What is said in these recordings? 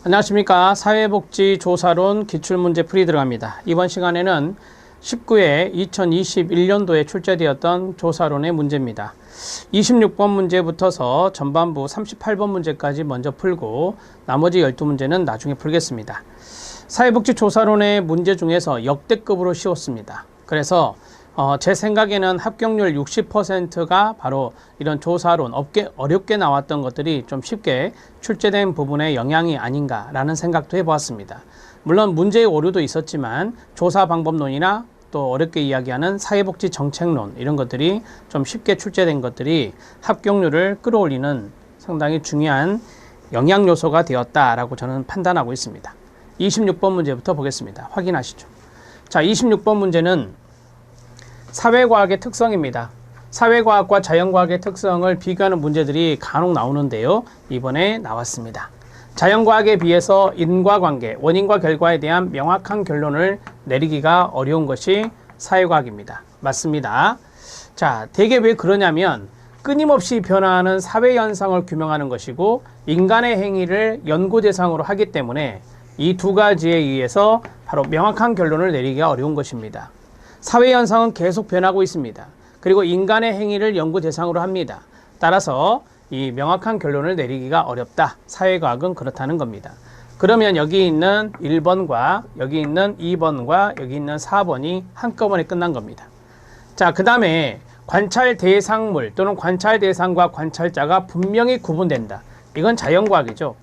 안녕하십니까. 사회복지조사론 기출문제 풀이 들어갑니다. 이번 시간에는 19회 2021년도에 출제되었던 조사론의 문제입니다. 26번 문제부터서 전반부 38번 문제까지 먼저 풀고 나머지 12문제는 나중에 풀겠습니다. 사회복지조사론의 문제 중에서 역대급으로 쉬웠습니다. 그래서 제 생각에는 합격률 60%가 바로 이런 조사론, 어렵게 나왔던 것들이 좀 쉽게 출제된 부분의 영향이 아닌가라는 생각도 해보았습니다. 물론 문제의 오류도 있었지만 조사 방법론이나 또 어렵게 이야기하는 사회복지 정책론 이런 것들이 좀 쉽게 출제된 것들이 합격률을 끌어올리는 상당히 중요한 영향 요소가 되었다라고 저는 판단하고 있습니다. 26번 문제부터 보겠습니다. 확인하시죠. 자, 26번 문제는 사회과학의 특성입니다. 사회과학과 자연과학의 특성을 비교하는 문제들이 간혹 나오는데요. 이번에 나왔습니다. 자연과학에 비해서 인과관계, 원인과 결과에 대한 명확한 결론을 내리기가 어려운 것이 사회과학입니다. 맞습니다. 자, 대개 왜 그러냐면 끊임없이 변화하는 사회현상을 규명하는 것이고 인간의 행위를 연구 대상으로 하기 때문에 이 두 가지에 의해서 바로 명확한 결론을 내리기가 어려운 것입니다. 사회현상은 계속 변하고 있습니다. 그리고 인간의 행위를 연구 대상으로 합니다. 따라서 이 명확한 결론을 내리기가 어렵다. 사회과학은 그렇다는 겁니다. 그러면 여기 있는 1번과 여기 있는 2번과 여기 있는 4번이 한꺼번에 끝난 겁니다. 자, 그 다음에 관찰 대상물 또는 관찰 대상과 관찰자가 분명히 구분된다. 이건 자연과학이죠.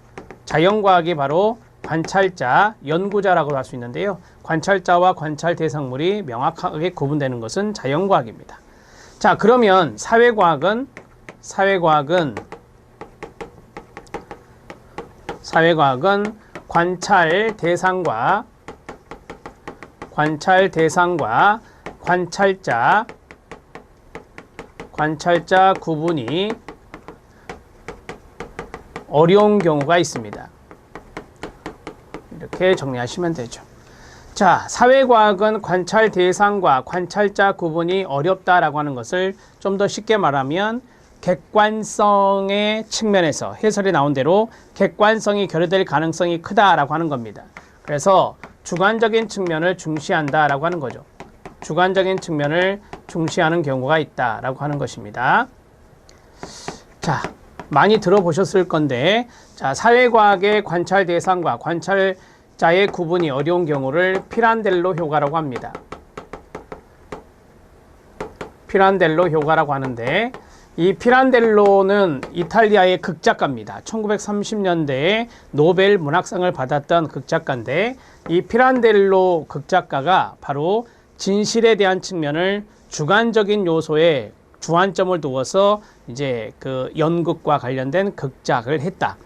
자연과학이 바로 관찰자, 연구자라고 할 수 있는데요. 관찰자와 관찰 대상물이 명확하게 구분되는 것은 자연과학입니다. 자, 그러면 사회과학은 관찰 대상과 관찰자 구분이 어려운 경우가 있습니다. 이렇게 정리하시면 되죠. 자, 사회과학은 관찰 대상과 관찰자 구분이 어렵다라고 하는 것을 좀 더 쉽게 말하면 객관성의 측면에서 해설이 나온 대로 객관성이 결여될 가능성이 크다라고 하는 겁니다. 그래서 주관적인 측면을 중시한다라고 하는 거죠. 주관적인 측면을 중시하는 경우가 있다라고 하는 것입니다. 자, 많이 들어보셨을 건데, 자, 사회과학의 관찰 대상과 관찰자의 구분이 어려운 경우를 피란델로 효과라고 합니다. 피란델로 효과라고 하는데, 이 피란델로는 이탈리아의 극작가입니다. 1930년대에 노벨 문학상을 받았던 극작가인데, 이 피란델로 극작가가 바로 진실에 대한 측면을 주관적인 요소에 주안점을 두어서 이제 그 연극과 관련된 극작을 했다.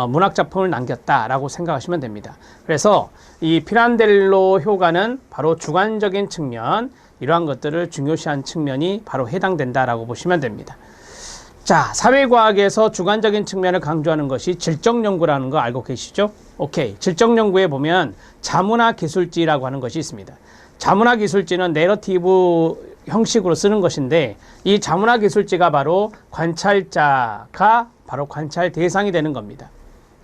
문학작품을 남겼다라고 생각하시면 됩니다. 그래서 이 피란델로 효과는 바로 주관적인 측면, 이러한 것들을 중요시한 측면이 바로 해당된다라고 보시면 됩니다. 자, 사회과학에서 주관적인 측면을 강조하는 것이 질적연구라는 거 알고 계시죠? 오케이. 질적연구에 보면 자문화 기술지라고 하는 것이 있습니다. 자문화 기술지는 내러티브 형식으로 쓰는 것인데, 이 자문화 기술지가 바로 관찰자가 바로 관찰 대상이 되는 겁니다.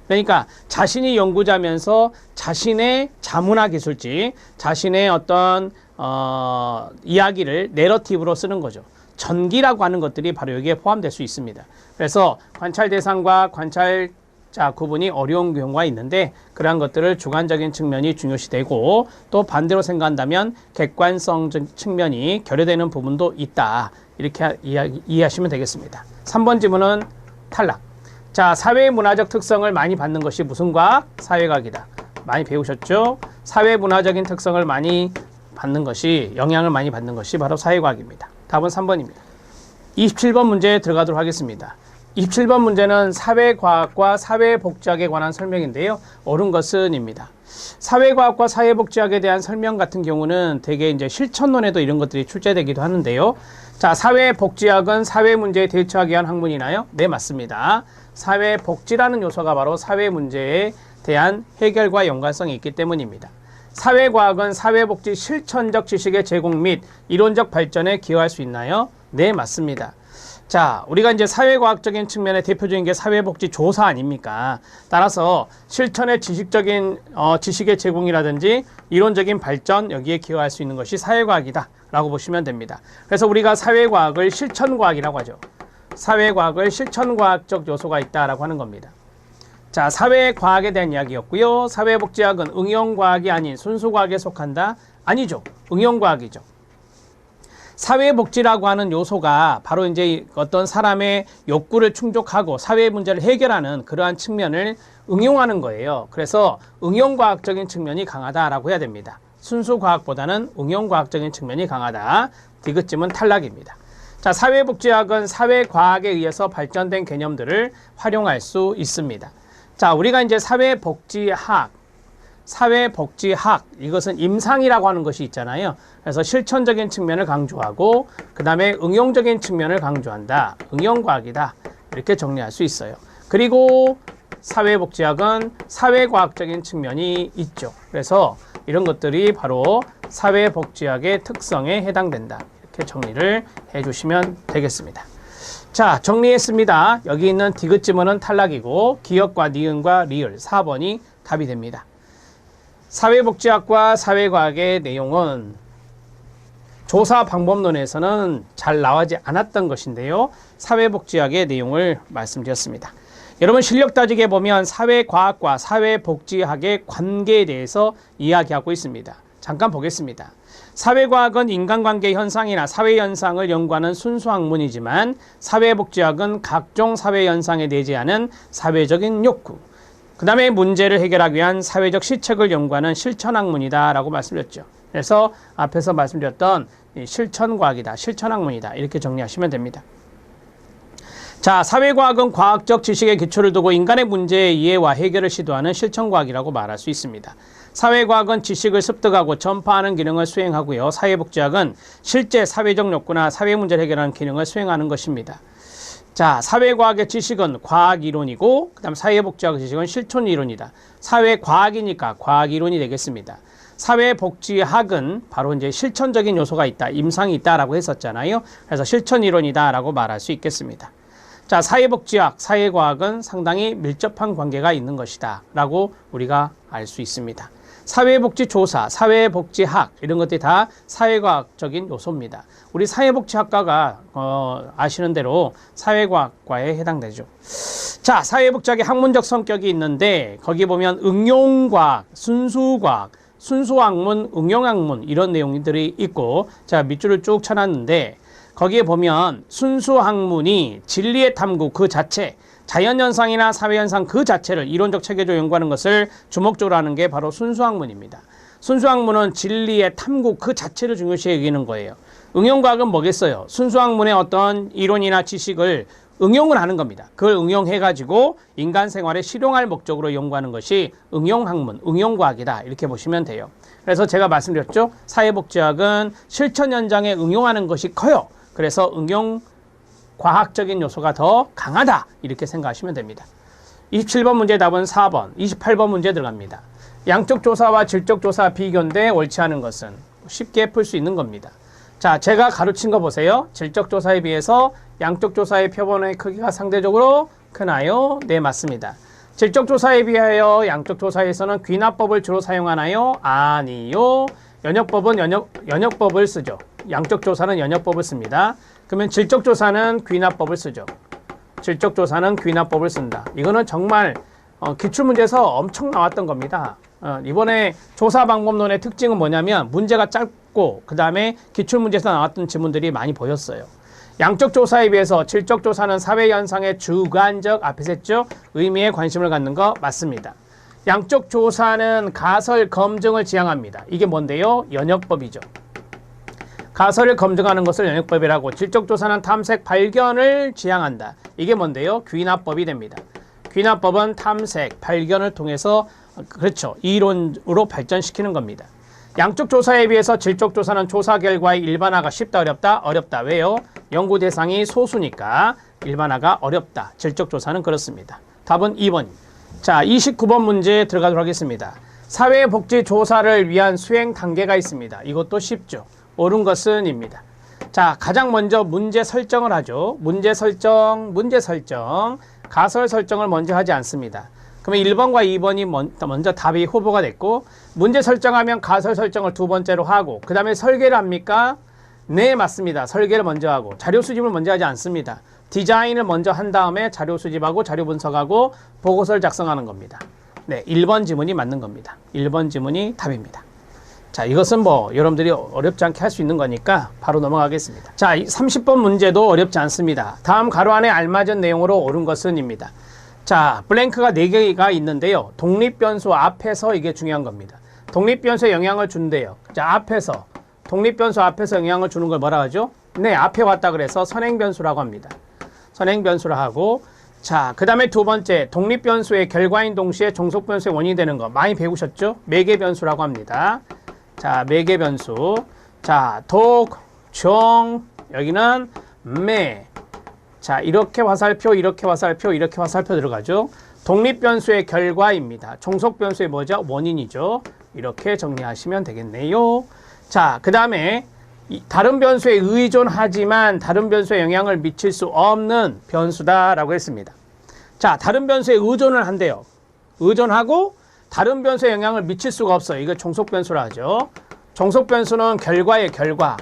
그러니까 자신이 연구자면서 자신의 자문화 기술지, 자신의 어떤 이야기를 내러티브로 쓰는 거죠. 전기라고 하는 것들이 바로 여기에 포함될 수 있습니다. 그래서 관찰 대상과 관찰자 구분이 어려운 경우가 있는데, 그러한 것들을 주관적인 측면이 중요시되고, 또 반대로 생각한다면 객관성 측면이 결여되는 부분도 있다. 이렇게 이해하시면 되겠습니다. 3번 지문은 탈락. 자, 사회문화적 특성을 많이 받는 것이 무슨 과학? 사회과학이다. 많이 배우셨죠? 사회문화적인 특성을 많이 받는 것이, 영향을 많이 받는 것이 바로 사회과학입니다. 답은 3번입니다. 27번 문제에 들어가도록 하겠습니다. 27번 문제는 사회과학과 사회복지학에 관한 설명인데요. 옳은 것은입니다. 사회과학과 사회복지학에 대한 설명 같은 경우는 대개 이제 실천론에도 이런 것들이 출제되기도 하는데요. 자, 사회복지학은 사회문제에 대처하기 위한 학문이나요? 네, 맞습니다. 사회복지라는 요소가 바로 사회문제에 대한 해결과 연관성이 있기 때문입니다. 사회과학은 사회복지 실천적 지식의 제공 및 이론적 발전에 기여할 수 있나요? 네, 맞습니다. 자, 우리가 이제 사회과학적인 측면의 대표적인 게 사회복지조사 아닙니까? 따라서 실천의 지식의 제공이라든지 이론적인 발전, 여기에 기여할 수 있는 것이 사회과학이다 라고 보시면 됩니다. 그래서 우리가 사회과학을 실천과학이라고 하죠. 사회과학을 실천과학적 요소가 있다라고 하는 겁니다. 자, 사회과학에 대한 이야기였고요. 사회복지학은 응용과학이 아닌 순수과학에 속한다? 아니죠. 응용과학이죠. 사회복지라고 하는 요소가 바로 이제 어떤 사람의 욕구를 충족하고 사회 문제를 해결하는 그러한 측면을 응용하는 거예요. 그래서 응용과학적인 측면이 강하다라고 해야 됩니다. 순수과학보다는 응용과학적인 측면이 강하다. 디귿쯤은 탈락입니다. 자, 사회복지학은 사회과학에 의해서 발전된 개념들을 활용할 수 있습니다. 자, 우리가 이제 사회복지학, 이것은 임상이라고 하는 것이 있잖아요. 그래서 실천적인 측면을 강조하고 그 다음에 응용적인 측면을 강조한다. 응용과학이다. 이렇게 정리할 수 있어요. 그리고 사회복지학은 사회과학적인 측면이 있죠. 그래서 이런 것들이 바로 사회복지학의 특성에 해당된다. 이렇게 정리를 해주시면 되겠습니다. 자, 정리했습니다. 여기 있는 디귿 지문은 탈락이고 기역과 니은과 리을 4번이 답이 됩니다. 사회복지학과 사회과학의 내용은 조사 방법론에서는 잘 나오지 않았던 것인데요. 사회복지학의 내용을 말씀드렸습니다. 여러분 실력 따지게 보면 사회과학과 사회복지학의 관계에 대해서 이야기하고 있습니다. 잠깐 보겠습니다. 사회과학은 인간관계 현상이나 사회현상을 연구하는 순수학문이지만 사회복지학은 각종 사회현상에 내재하는 사회적인 욕구, 그 다음에 문제를 해결하기 위한 사회적 시책을 연구하는 실천학문이다 라고 말씀드렸죠. 그래서 앞에서 말씀드렸던 실천과학이다, 실천학문이다 이렇게 정리하시면 됩니다. 자, 사회과학은 과학적 지식의 기초를 두고 인간의 문제의 이해와 해결을 시도하는 실천과학이라고 말할 수 있습니다. 사회과학은 지식을 습득하고 전파하는 기능을 수행하고요. 사회복지학은 실제 사회적 욕구나 사회 문제를 해결하는 기능을 수행하는 것입니다. 자, 사회과학의 지식은 과학이론이고 그 다음 사회복지학의 지식은 실천이론이다. 사회과학이니까 과학이론이 되겠습니다. 사회복지학은 바로 이제 실천적인 요소가 있다, 임상이 있다라고 했었잖아요. 그래서 실천이론이다라고 말할 수 있겠습니다. 자, 사회복지학, 사회과학은 상당히 밀접한 관계가 있는 것이다 라고 우리가 알 수 있습니다. 사회복지조사, 사회복지학 이런 것들이 다 사회과학적인 요소입니다. 우리 사회복지학과가 아시는 대로 사회과학과에 해당되죠. 자, 사회복지학의 학문적 성격이 있는데 거기 보면 응용과학, 순수과학, 순수학문, 응용학문 이런 내용들이 있고 자, 밑줄을 쭉 쳐놨는데 거기에 보면 순수학문이 진리의 탐구 그 자체, 자연현상이나 사회현상 그 자체를 이론적 체계적으로 연구하는 것을 주목적으로 하는 게 바로 순수학문입니다. 순수학문은 진리의 탐구 그 자체를 중요시 여기는 거예요. 응용과학은 뭐겠어요? 순수학문의 어떤 이론이나 지식을 응용을 하는 겁니다. 그걸 응용해가지고 인간 생활에 실용할 목적으로 연구하는 것이 응용학문, 응용과학이다 이렇게 보시면 돼요. 그래서 제가 말씀드렸죠. 사회복지학은 실천 현장에 응용하는 것이 커요. 그래서 응용 과학적인 요소가 더 강하다 이렇게 생각하시면 됩니다. 27번 문제 답은 4번, 28번 문제 들어갑니다. 양적 조사와 질적 조사 비교인데 옳지 않은 것은 쉽게 풀 수 있는 겁니다. 자, 제가 가르친 거 보세요. 질적 조사에 비해서 양적 조사의 표본의 크기가 상대적으로 크나요? 네, 맞습니다. 질적 조사에 비하여 양적 조사에서는 귀납법을 주로 사용하나요? 아니요. 연역법은 연역법을 쓰죠. 양적 조사는 연역법을 씁니다. 그러면 질적 조사는 귀납법을 쓰죠. 질적 조사는 귀납법을 쓴다. 이거는 정말 기출문제에서 엄청 나왔던 겁니다. 이번에 조사 방법론의 특징은 뭐냐면 문제가 짧고 그 다음에 기출문제에서 나왔던 지문들이 많이 보였어요. 양적 조사에 비해서 질적 조사는 사회현상의 주관적, 앞에서 했죠? 의미에 관심을 갖는 거 맞습니다. 양적 조사는 가설 검증을 지향합니다. 이게 뭔데요? 연역법이죠. 가설을 검증하는 것을 연역법이라고, 질적 조사는 탐색 발견을 지향한다. 이게 뭔데요? 귀납법이 됩니다. 귀납법은 탐색 발견을 통해서 그렇죠. 이론으로 발전시키는 겁니다. 양적 조사에 비해서 질적 조사는 조사 결과의 일반화가 쉽다, 어렵다? 어렵다. 왜요? 연구 대상이 소수니까 일반화가 어렵다. 질적 조사는 그렇습니다. 답은 2번. 자, 29번 문제 들어가도록 하겠습니다. 사회복지 조사를 위한 수행 단계가 있습니다. 이것도 쉽죠. 옳은 것은 입니다. 자, 가장 먼저 문제 설정을 하죠. 문제 설정, 가설 설정을 먼저 하지 않습니다. 그러면 1번과 2번이 먼저 답이 후보가 됐고, 문제 설정하면 가설 설정을 두 번째로 하고, 그 다음에 설계를 합니까? 네, 맞습니다. 설계를 먼저 하고, 자료 수집을 먼저 하지 않습니다. 디자인을 먼저 한 다음에 자료 수집하고, 자료 분석하고, 보고서를 작성하는 겁니다. 네, 1번 지문이 맞는 겁니다. 1번 지문이 답입니다. 자, 이것은 뭐 여러분들이 어렵지 않게 할 수 있는 거니까 바로 넘어가겠습니다. 자, 30번 문제도 어렵지 않습니다. 다음 가로 안에 알맞은 내용으로 옳은 것은입니다. 자, 블랭크가 4개가 있는데요. 독립변수 앞에서 이게 중요한 겁니다. 독립변수에 영향을 준대요. 자, 앞에서 독립변수 앞에서 영향을 주는 걸 뭐라 하죠? 네, 앞에 왔다 그래서 선행변수라고 합니다. 선행변수라 하고, 자, 그 다음에 두 번째, 독립변수의 결과인 동시에 종속변수의 원인이 되는 거 많이 배우셨죠? 매개변수라고 합니다. 자, 매개변수. 자, 독, 종, 여기는 매. 자, 이렇게 화살표, 이렇게 화살표, 이렇게 화살표 들어가죠. 독립변수의 결과입니다. 종속변수의 뭐죠? 원인이죠. 이렇게 정리하시면 되겠네요. 자, 그 다음에 다른 변수에 의존하지만 다른 변수에 영향을 미칠 수 없는 변수다라고 했습니다. 자, 다른 변수에 의존을 한대요. 의존하고 다른 변수에 영향을 미칠 수가 없어요. 이거 종속변수라 하죠. 종속변수는 결과의 결과.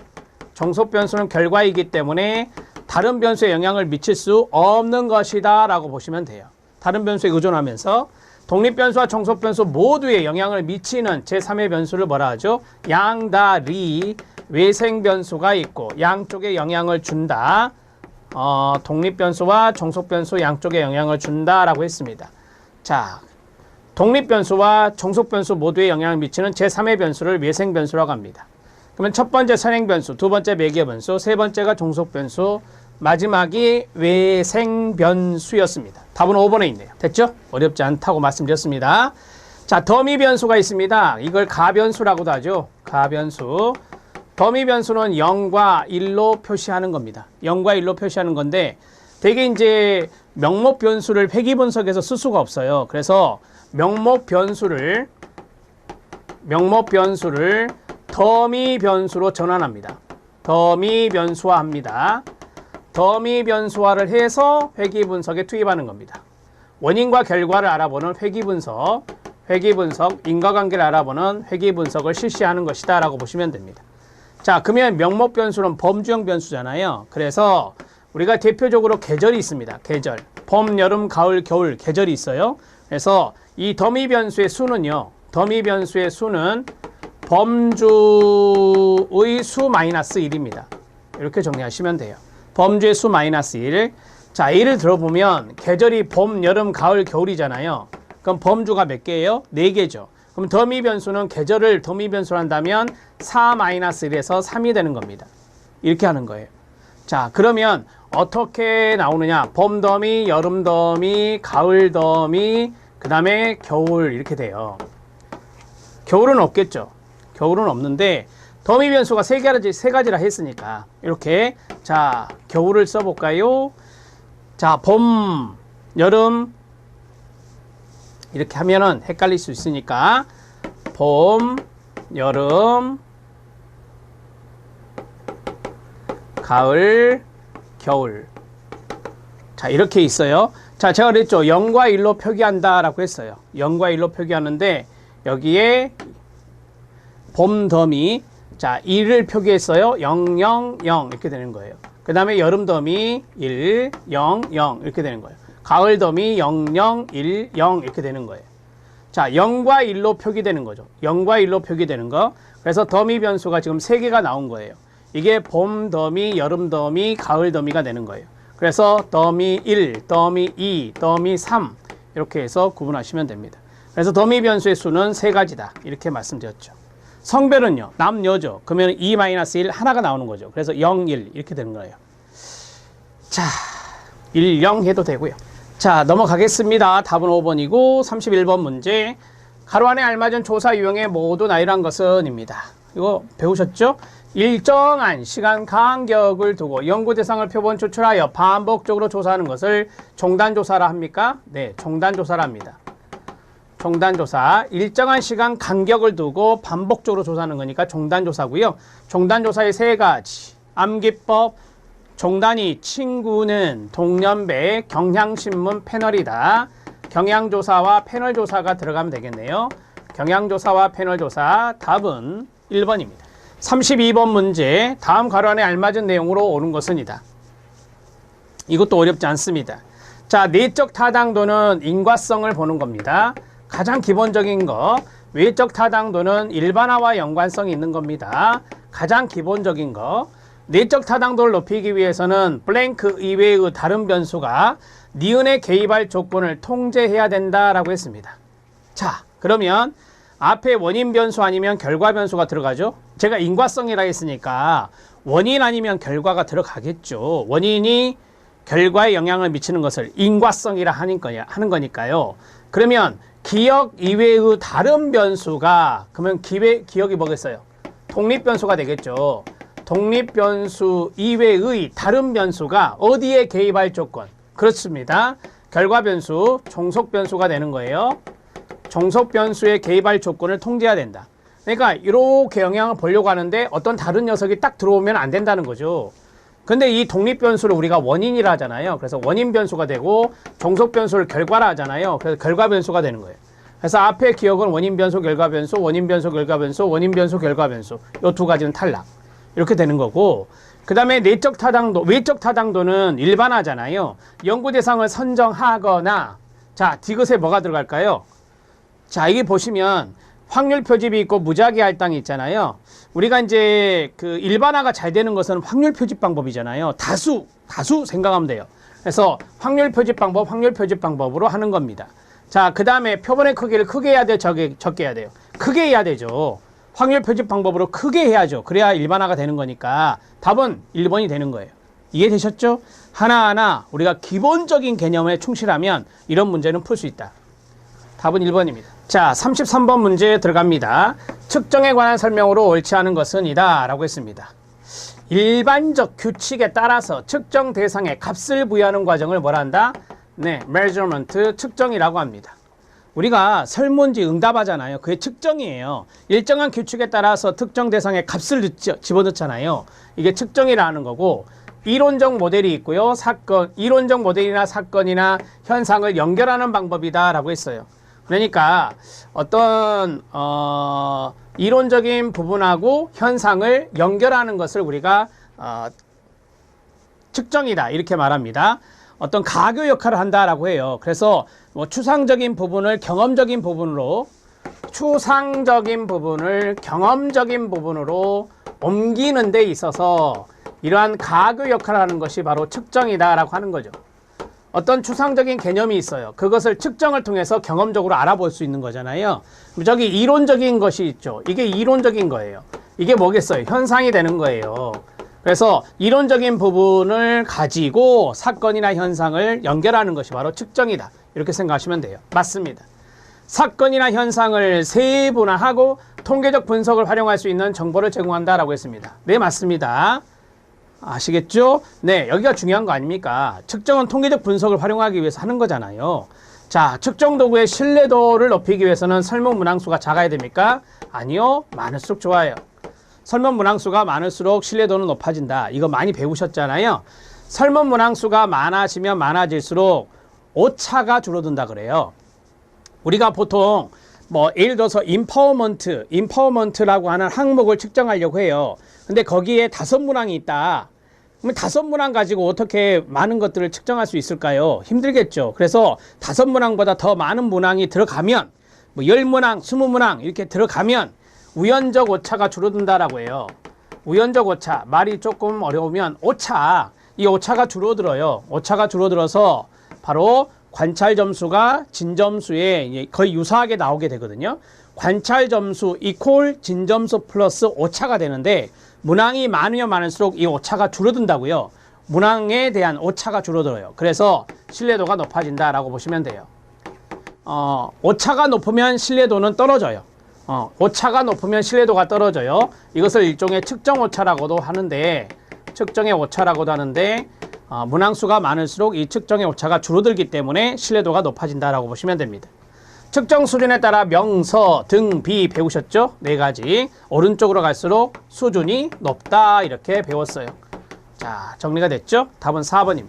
종속변수는 결과이기 때문에 다른 변수에 영향을 미칠 수 없는 것이다 라고 보시면 돼요. 다른 변수에 의존하면서 독립변수와 종속변수 모두에 영향을 미치는 제3의 변수를 뭐라 하죠? 양다리 외생변수가 있고 양쪽에 영향을 준다. 독립변수와 종속변수 양쪽에 영향을 준다라고 했습니다. 자, 독립변수와 종속변수 모두에 영향을 미치는 제3의 변수를 외생변수라고 합니다. 그러면 첫 번째 선행변수, 두 번째 매개변수, 세 번째가 종속변수, 마지막이 외생변수였습니다. 답은 5번에 있네요. 됐죠? 어렵지 않다고 말씀드렸습니다. 자, 더미 변수가 있습니다. 이걸 가변수라고도 하죠. 가변수. 더미 변수는 0과 1로 표시하는 겁니다. 0과 1로 표시하는 건데 되게 이제 명목 변수를 회귀 분석에서 쓸 수가 없어요. 그래서 명목 변수를 더미 변수로 전환합니다. 더미 변수화합니다. 더미 변수화를 해서 회귀 분석에 투입하는 겁니다. 원인과 결과를 알아보는 회귀 분석, 인과관계를 알아보는 회귀 분석을 실시하는 것이다 라고 보시면 됩니다. 자, 그러면 명목 변수는 범주형 변수잖아요. 그래서 우리가 대표적으로 계절이 있습니다. 계절. 봄, 여름, 가을, 겨울 계절이 있어요. 그래서 이 더미 변수의 수는요. 더미 변수의 수는 범주의 수 마이너스 1입니다. 이렇게 정리하시면 돼요. 범주의 수 마이너스 1. 자, 예를 들어보면 계절이 봄, 여름, 가을, 겨울이잖아요. 그럼 범주가 몇 개예요? 4개죠. 그럼 더미 변수는 계절을 더미 변수로 한다면 4-1에서 3이 되는 겁니다. 이렇게 하는 거예요. 자, 그러면 어떻게 나오느냐? 봄 더미, 여름 더미, 가을 더미, 그 다음에 겨울 이렇게 돼요. 겨울은 없겠죠. 겨울은 없는데 더미 변수가 세 가지라 했으니까 이렇게 자, 겨울을 써볼까요? 자, 봄, 여름 이렇게 하면은 헷갈릴 수 있으니까 봄, 여름, 가을, 겨울. 자, 이렇게 있어요. 자, 제가 그랬죠. 0과 1로 표기한다 라고 했어요. 0과 1로 표기하는데 여기에 봄 더미, 자, 1을 표기했어요. 0, 0, 0 이렇게 되는 거예요. 그 다음에 여름 더미 1, 0, 0 이렇게 되는 거예요. 가을 더미 0, 0, 1, 0 이렇게 되는 거예요. 자, 0과 1로 표기되는 거죠. 0과 1로 표기되는 거. 그래서 더미 변수가 지금 3개가 나온 거예요. 이게 봄 더미, 여름 더미, 가을 더미가 되는 거예요. 그래서 더미 1, 더미 2, 더미 3 이렇게 해서 구분하시면 됩니다. 그래서 더미 변수의 수는 3가지다. 이렇게 말씀드렸죠. 성별은요. 남녀죠. 그러면 2-1 하나가 나오는 거죠. 그래서 0, 1 이렇게 되는 거예요. 자, 1, 0 해도 되고요. 자, 넘어가겠습니다. 답은 5번이고 31번 문제. 가로 안에 알맞은 조사 유형의 모두 나열한 것은입니다. 이거 배우셨죠? 일정한 시간 간격을 두고 연구 대상을 표본 추출하여 반복적으로 조사하는 것을 종단조사라 합니까? 네, 종단조사라 합니다. 종단조사, 일정한 시간 간격을 두고 반복적으로 조사하는 거니까 종단조사고요. 종단조사의 3가지, 암기법, 종단위, 친구는, 동년배, 경향신문, 패널이다. 경향조사와 패널조사가 들어가면 되겠네요. 경향조사와 패널조사, 답은 1번입니다. 32번 문제, 다음 가로 안에 알맞은 내용으로 옳은 것은 이다. 이것도 어렵지 않습니다. 자, 내적 타당도는 인과성을 보는 겁니다. 가장 기본적인 거. 외적 타당도는 일반화와 연관성이 있는 겁니다. 가장 기본적인 거. 내적 타당도를 높이기 위해서는 블랭크 이외의 다른 변수가 니은에 개입할 조건을 통제해야 된다라고 했습니다. 자, 그러면 앞에 원인 변수 아니면 결과 변수가 들어가죠. 제가 인과성이라 했으니까 원인 아니면 결과가 들어가겠죠. 원인이 결과에 영향을 미치는 것을 인과성이라 하는 거니까요. 그러면 기억 이외의 다른 변수가, 그러면 기억이 뭐겠어요? 독립변수가 되겠죠. 독립변수 이외의 다른 변수가 어디에 개입할 조건? 그렇습니다. 결과변수, 종속변수가 되는 거예요. 종속변수에 개입할 조건을 통제해야 된다. 그러니까 이렇게 영향을 보려고 하는데 어떤 다른 녀석이 딱 들어오면 안 된다는 거죠. 근데 이 독립변수를 우리가 원인이라 하잖아요. 그래서 원인변수가 되고 종속변수를 결과라 하잖아요. 그래서 결과변수가 되는 거예요. 그래서 앞에 기억은 원인변수, 결과변수, 원인변수, 결과변수, 원인변수, 결과변수. 이 두 가지는 탈락. 이렇게 되는 거고, 그 다음에 내적 타당도, 외적 타당도는 일반화잖아요. 연구 대상을 선정하거나, 자, 디귿에 뭐가 들어갈까요? 자, 이게 보시면 확률 표집이 있고 무작위 할당이 있잖아요. 우리가 이제 그 일반화가 잘 되는 것은 확률 표집 방법이잖아요. 다수 생각하면 돼요. 그래서 확률 표집 방법으로 하는 겁니다. 자, 그 다음에 표본의 크기를 크게 해야 돼요? 적게 해야 돼요? 크게 해야 되죠. 확률 표집 방법으로 크게 해야죠. 그래야 일반화가 되는 거니까 답은 1번이 되는 거예요. 이해되셨죠? 하나하나 우리가 기본적인 개념에 충실하면 이런 문제는 풀 수 있다. 답은 1번입니다. 자, 33번 문제 들어갑니다. 측정에 관한 설명으로 옳지 않은 것은 이다 라고 했습니다. 일반적 규칙에 따라서 측정 대상에 값을 부여하는 과정을 뭐라 한다? 네, measurement, 측정이라고 합니다. 우리가 설문지 응답하잖아요. 그게 측정이에요. 일정한 규칙에 따라서 특정 대상에 값을 집어넣잖아요. 이게 측정이라는 거고, 이론적 모델이 있고요. 이론적 모델이나 사건이나 현상을 연결하는 방법이다 라고 했어요. 그러니까 어떤 이론적인 부분하고 현상을 연결하는 것을 우리가 측정이다 이렇게 말합니다. 어떤 가교 역할을 한다라고 해요. 그래서 뭐 추상적인 부분을 경험적인 부분으로 옮기는 데 있어서 이러한 가교 역할을 하는 것이 바로 측정이다라고 하는 거죠. 어떤 추상적인 개념이 있어요. 그것을 측정을 통해서 경험적으로 알아볼 수 있는 거잖아요. 저기 이론적인 것이 있죠. 이게 이론적인 거예요. 이게 뭐겠어요? 현상이 되는 거예요. 그래서 이론적인 부분을 가지고 사건이나 현상을 연결하는 것이 바로 측정이다. 이렇게 생각하시면 돼요. 맞습니다. 사건이나 현상을 세분화하고 통계적 분석을 활용할 수 있는 정보를 제공한다라고 했습니다. 네, 맞습니다. 아시겠죠? 네, 여기가 중요한 거 아닙니까? 측정은 통계적 분석을 활용하기 위해서 하는 거잖아요. 자, 측정 도구의 신뢰도를 높이기 위해서는 설문 문항수가 작아야 됩니까? 아니요, 많을수록 좋아요. 설문 문항수가 많을수록 신뢰도는 높아진다. 이거 많이 배우셨잖아요. 설문 문항수가 많아지면 많아질수록 오차가 줄어든다 그래요. 우리가 보통 뭐 예를 들어서 인파워먼트라고 하는 항목을 측정하려고 해요. 근데 거기에 5문항이 있다. 그러면 5문항 가지고 어떻게 많은 것들을 측정할 수 있을까요? 힘들겠죠. 그래서 5문항보다 더 많은 문항이 들어가면 뭐 10문항, 20문항 이렇게 들어가면 우연적 오차가 줄어든다라고 해요. 우연적 오차, 말이 조금 어려우면 오차, 이 오차가 줄어들어요. 오차가 줄어들어서 바로 관찰 점수가 진점수에 거의 유사하게 나오게 되거든요. 관찰 점수 이퀄 진점수 플러스 오차가 되는데 문항이 많으면 많을수록 이 오차가 줄어든다고요. 문항에 대한 오차가 줄어들어요. 그래서 신뢰도가 높아진다라고 보시면 돼요. 오차가 높으면 신뢰도는 떨어져요. 오차가 높으면 신뢰도가 떨어져요. 이것을 일종의 측정 오차라고도 하는데, 측정의 오차라고도 하는데, 문항수가 많을수록 이 측정의 오차가 줄어들기 때문에 신뢰도가 높아진다라고 보시면 됩니다. 측정 수준에 따라 명서, 등, 비 배우셨죠? 네 가지. 오른쪽으로 갈수록 수준이 높다 이렇게 배웠어요. 자, 정리가 됐죠? 답은 4번입니다.